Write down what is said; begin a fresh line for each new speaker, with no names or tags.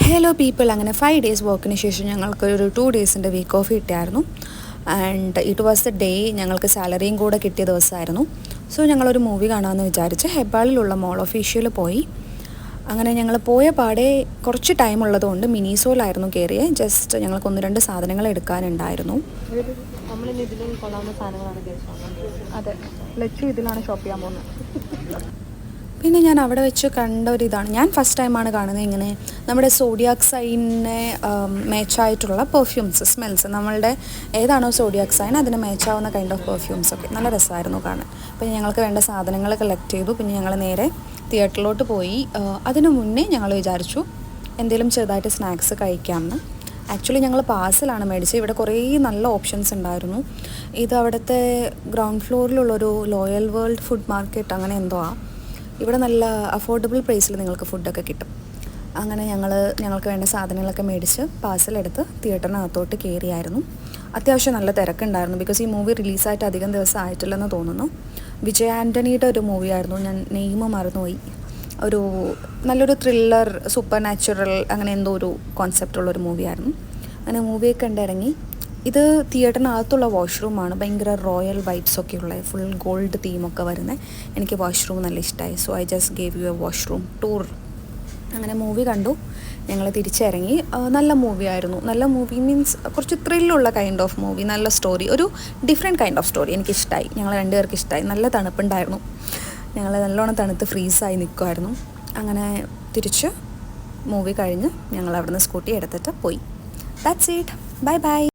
Hello people, അങ്ങനെ 5 days വർക്കിന് ശേഷം ഞങ്ങൾക്ക് ഒരു 2 ഡേയ്സിൻ്റെ വീക്ക് ഓഫ് കിട്ടിയായിരുന്നു. And it was the day ഞങ്ങൾക്ക് സാലറിയും കൂടെ കിട്ടിയ ദിവസമായിരുന്നു. സോ ഞങ്ങളൊരു മൂവി കാണാമെന്ന് വിചാരിച്ച് ഹെബ്ബാളിലുള്ള മോൾ ഓഫ് ഏഷ്യയിൽ പോയി. അങ്ങനെ ഞങ്ങൾ പോയ പാടെ കുറച്ച് ടൈം ഉള്ളതുകൊണ്ട് മിനിസോയിലായിരുന്നു കയറിയത്. ജസ്റ്റ് ഞങ്ങൾക്ക് 1-2 സാധനങ്ങൾ എടുക്കാനുണ്ടായിരുന്നു. അതെ, ലച്ചു ഇതിലാണ് ഷോപ്പ് ചെയ്യാൻ പോകുന്നത്. പിന്നെ ഞാൻ അവിടെ വെച്ച് കണ്ട ഒരു ഇതാണ്, ഞാൻ ഫസ്റ്റ് ടൈമാണ് കാണുന്നത് ഇങ്ങനെ നമ്മുടെ സോഡിയാക് സൈനിനെ മാച്ചായിട്ടുള്ള പെർഫ്യൂംസ്, സ്മെൽസ്. നമ്മളുടെ ഏതാണോ സോഡിയാക് സൈൻ അതിന് മാച്ചാവുന്ന കൈൻഡ് ഓഫ് പെർഫ്യൂംസ് ഒക്കെ നല്ല രസമായിരുന്നു കാണാൻ. പിന്നെ ഞങ്ങൾക്ക് വേണ്ട സാധനങ്ങൾ കളക്ട് ചെയ്തു. പിന്നെ ഞങ്ങൾ നേരെ തിയേറ്ററിലോട്ട് പോയി. അതിനു മുന്നേ ഞങ്ങൾ വിചാരിച്ചു എന്തെങ്കിലും ചെറുതായിട്ട് സ്നാക്സ് കഴിക്കാമെന്ന്. ആക്ച്വലി ഞങ്ങൾ പാഴ്സലാണ് മേടിച്ചത്. ഇവിടെ കുറേ നല്ല ഓപ്ഷൻസ് ഉണ്ടായിരുന്നു. ഇത് അവിടുത്തെ ഗ്രൗണ്ട് ഫ്ലോറിലുള്ളൊരു ലോയൽ വേൾഡ് ഫുഡ് മാർക്കറ്റ് അങ്ങനെ എന്തോ ആ. ഇവിടെ നല്ല അഫോർഡബിൾ പ്രൈസിൽ നിങ്ങൾക്ക് ഫുഡൊക്കെ കിട്ടും. അങ്ങനെ ഞങ്ങൾക്ക് വേണ്ട സാധനങ്ങളൊക്കെ മേടിച്ച് പാഴ്സലെടുത്ത് തിയേറ്ററിനകത്തോട്ട് കയറിയായിരുന്നു. അത്യാവശ്യം നല്ല തിരക്കുണ്ടായിരുന്നു. ബിക്കോസ് ഈ മൂവി റിലീസായിട്ട് അധികം ദിവസം ആയിട്ടില്ലെന്ന് തോന്നുന്നു. വിജയ് ആൻ്റണിയുടെ ഒരു മൂവിയായിരുന്നു, ഞാൻ നെയിം മറന്നുപോയി. ഒരു നല്ലൊരു ത്രില്ലർ, സൂപ്പർ നാച്ചുറൽ അങ്ങനെ എന്തോ ഒരു കോൺസെപ്റ്റുള്ളൊരു മൂവിയായിരുന്നു. അങ്ങനെ മൂവിയൊക്കെ കണ്ടിറങ്ങി. ഇത് തിയേറ്ററിനകത്തുള്ള വാഷ്റൂമാണ്. ഭയങ്കര റോയൽ വൈബ്സൊക്കെ ഉള്ള ഫുൾ ഗോൾഡ് തീമൊക്കെ വരുന്നത്. എനിക്ക് വാഷ്റൂം നല്ല ഇഷ്ടമായി. So I just gave you A washroom tour. അങ്ങനെ മൂവി കണ്ടു, ഞങ്ങൾ തിരിച്ചിറങ്ങി. നല്ല മൂവിയായിരുന്നു. നല്ല മൂവി മീൻസ് കുറച്ച് ത്രില്ലുള്ള കൈൻഡ് ഓഫ് മൂവി, നല്ല സ്റ്റോറി, ഒരു ഡിഫറെൻറ്റ് കൈൻഡ് ഓഫ് സ്റ്റോറി. എനിക്കിഷ്ടമായി. ഞങ്ങൾ 2 പേർക്ക് ഇഷ്ടമായി. നല്ല തണുപ്പുണ്ടായിരുന്നു. ഞങ്ങൾ നല്ലോണം തണുത്ത് ഫ്രീസായി നിൽക്കുമായിരുന്നു. അങ്ങനെ തിരിച്ച് മൂവി കഴിഞ്ഞ് ഞങ്ങൾ അവിടുന്ന് സ്കൂട്ടി എടുത്തിട്ട് പോയി. That's it. Bye bye.